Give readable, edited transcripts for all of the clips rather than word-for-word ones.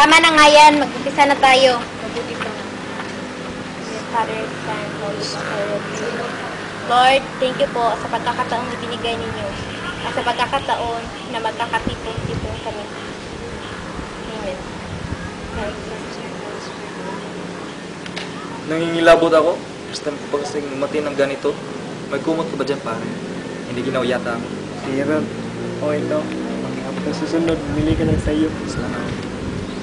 Tama na nga yan. Mag-umpisa na tayo. Mabuti pa nga. Father, Son, Holy Spirit. Lord, thank you po sa pagkakataong na binigay ninyo. At sa pagkakataon na magkakatipon-tipon kami. Amen. Nangingilabot ako. First time ko pa kasing umati ng ganito. May kumot ka ba dyan, pare? Hindi ginawyata ako. Aaron, o ito. Pag-iabot na susunod, bumili ka ng sayo. Salamat.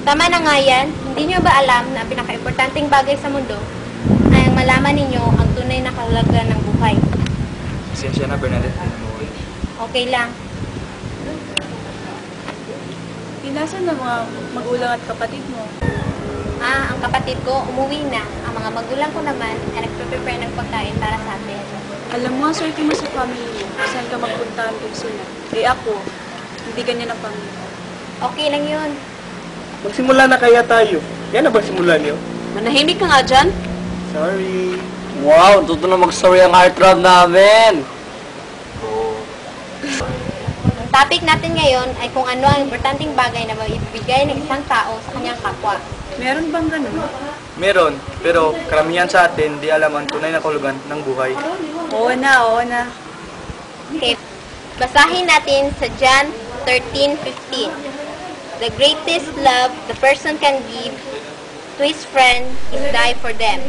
Tama na nga yan. Hindi nyo ba alam na ang pinaka-importanting bagay sa mundo ay ang malaman ninyo ang tunay na kahulugan ng buhay? Pasensya na, Bernadette. Okay lang. Inasan na mga magulang at kapatid mo? Ang kapatid ko, umuwi na. Ang mga magulang ko naman ay nagpe-prepare ng pagkain para sa atin. Alam mo, ang swerte mo sa family mo. Saan ka magpuntahan kung sila? Eh ako, hindi ganyan ang pamilya. Okay lang yun. Magsimula na kaya tayo. Yan na ba simulan niyo? Manahimik ka nga dyan. Sorry. Wow, tuto na mag-story ang heartthrob namin. Ang topic natin ngayon ay kung ano ang importanteng bagay na maibigay ng isang tao sa kanyang kapwa. Meron bang ganun? Meron, pero karamihan sa atin di alam ang tunay na kahulugan ng buhay. Oo na, oo na. Okay. Basahin natin sa John 13:15. The greatest love the person can give to his friend is die for them.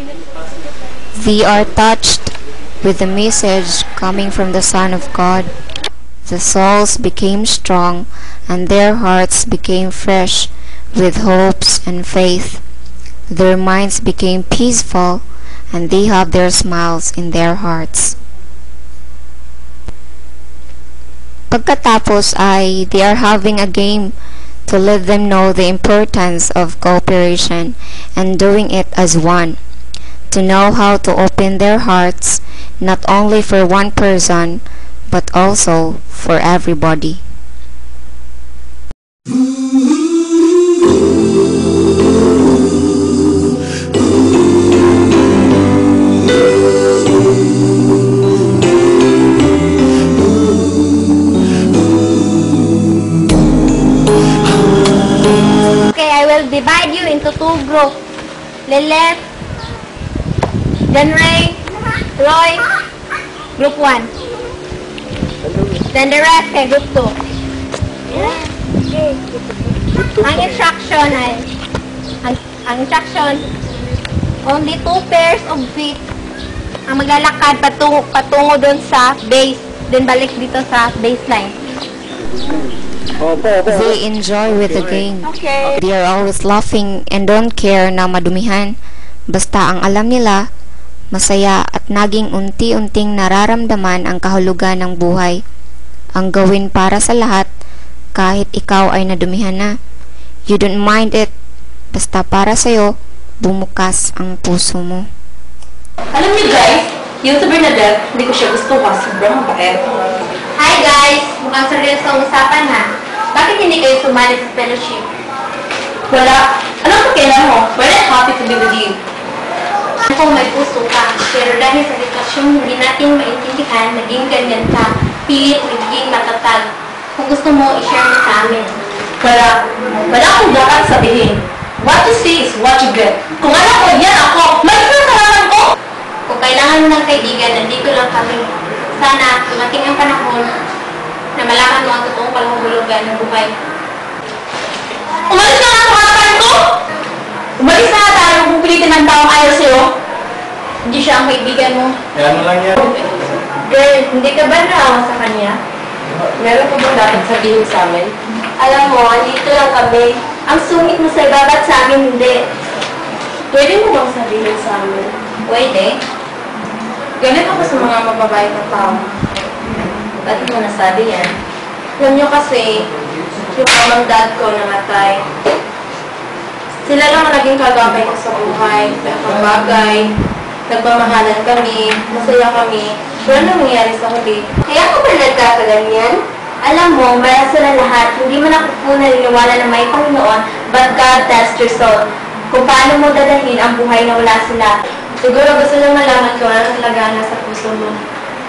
They are touched with the message coming from the Son of God. The souls became strong and their hearts became fresh with hopes and faith. Their minds became peaceful and they have their smiles in their hearts. Pagkatapos ay they are having a game to let them know the importance of cooperation and doing it as one. To know how to open their hearts not only for one person but also for everybody. Okay, I will divide you into two groups. Lilith, Denray, Roy, group 1. Then the rest kay group 2. Ang instruction ay, ang instruction, only 2 pairs of feet ang maglalakad patungo doon sa base, then balik dito sa baseline. They enjoy with the game. Okay. They are always laughing and don't care na madumihan. Basta ang alam nila, masaya at naging unti-unting nararamdaman ang kahulugan ng buhay. Ang gawin para sa lahat, kahit ikaw ay nadumihan na. You don't mind it. Basta para sa'yo, bumukas ang puso mo. Alam niyo guys, yung sa Bernadette, hindi ko siya gusto kasi sobrang mabait. Hi guys! Mukhang seryosong usapan ha. Bakit hindi kayo sumali sa fellowship? Wala. Anong pakialam mo? But I'm happy to be with you. Kung may puso ka, pero dahil sa sitwasyong hindi natin maintindihan, naging ganyan ka, pilit naging matatag. Kung gusto mo, i-share mo sa amin. Wala akong dapat sabihin. What you see is what you get. Kung alam ko, yan ako. May kasalanan ko! Kung kailangan mo ng kaibigan, nandito lang kami. Sana, dumating ang panahon na malaman mo ang totoong kahulugan ng buhay. Umalis na nga sa harapan ko! Umalis na nga tayo kung pupilitin ng taong ayaw sa'yo. Hindi siya ang kaibigan mo. Ano lang yan? Girl, hindi ka ba naawa sa kanya? Meron ka ba dapat sabihin sa amin? Alam mo, andito lang kami. Ang sungit mo sa iba, ba't sa amin hindi? Pwede mo bang sabihin sa amin? Pwede. Ganito ko sa mga mababait na tao. Ba't mo nasabi yan? Alam niyo kasi, yung mama dad ko namatay. Sila lang ang naging kagabay ko sa buhay, nagpabagay, nagmamahalan kami, masaya kami. Pero ano nangyayari sa huli? Kaya ko ba nagkakaganyan? Alam mo, mara sa lahat, hindi mo na naniniwala na may Panginoon, but God tests your soul. Kung paano mo dadahin ang buhay na wala sila. Siguro gusto niyo malaman ko ano talaga nasa puso mo.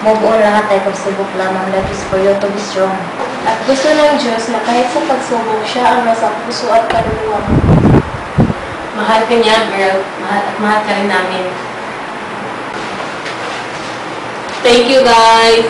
Mabuo lahat ay pagsubok lamang. That is for you to be strong. At gusto ng Diyos na kahit sa pagsubok, siya ang nasa puso at kaluluwa mo. Mahal ka niya, girl. Mahal at mahal ka rin namin. Thank you, guys!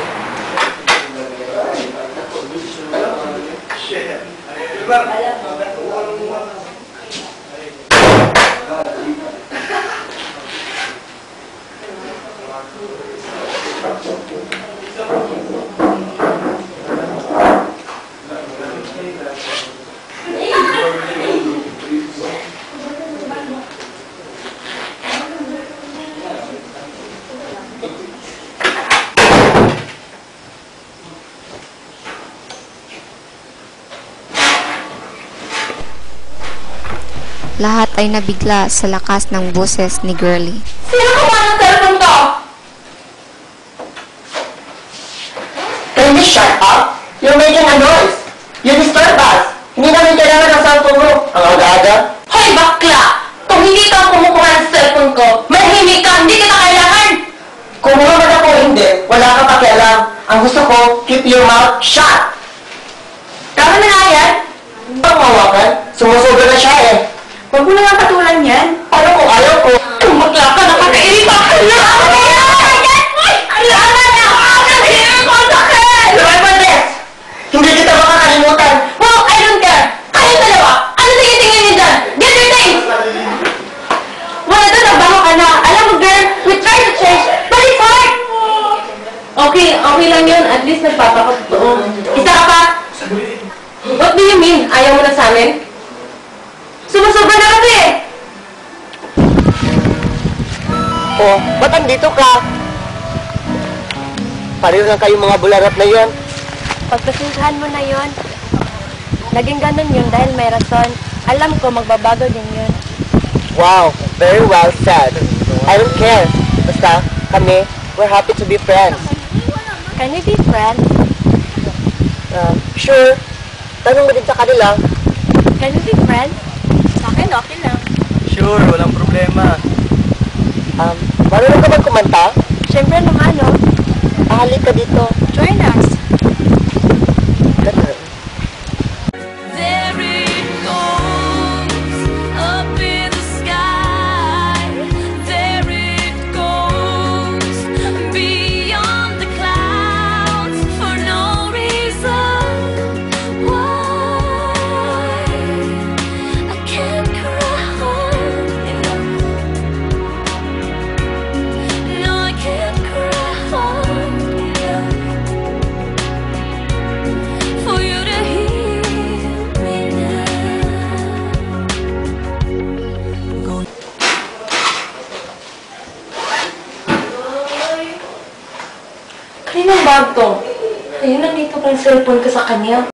Lahat ay nabigla sa lakas ng boses ni Girlie. Sino kuha ng cellphone ko? Can you shut up? You're making a noise. You disturb us. Hindi namin kailangan ng cellphone mo. Ang aga-aga. Hoy, bakla! Kung hindi ka kumukuha ng cellphone ko, manahimik ka, hindi kita kailangan! Kumuha man ako hindi, wala ka pakialam. Ang gusto ko, keep your mouth shut. Tama na nga yan! Ang mawakan, sumusobra na siya eh. Huwag mo na nga patulan yan. Ano kung ayaw ko? Kung bakla ka, nakakairita ka na! Remember this! Hindi kita makakalimutan. Well, I don't care! Kayong dalawa! Ano tingin-tingin niyo dyan? Get your things! Wala doon, nagbaho ka na. Alam mo, girl, we try to change, but it's hard! Okay lang yun. At least nagpapakotoo. Isa ka pa! What do you mean? Ayaw mo na sa amin? Sumusobra na kasi eh! Oh, ba't andito ka? Pareho lang kayong mga bularat na yan. Pagpasinsahan mo na yon. Naging ganun yun dahil may rason. Alam ko, magbabago din yun. Wow, very well said. I don't care. Basta, kami, we're happy to be friends. Can we be friends? Sure. Tanong mo din sa kanila. Can we be friends? Sa akin, okay lang. Sure, walang problema. Marunong ka bang kumanta? Siyempre naman, no? Ahalik ka dito. Join us. Ganun. There it goes, up in the sky. There it goes, beyond the clouds, for no reason why. I can't cry enough. No, I can't cry enough for you to hear me now. Kaninang bag to? Ayun, nandito pa yung cellphone ko sa kanya.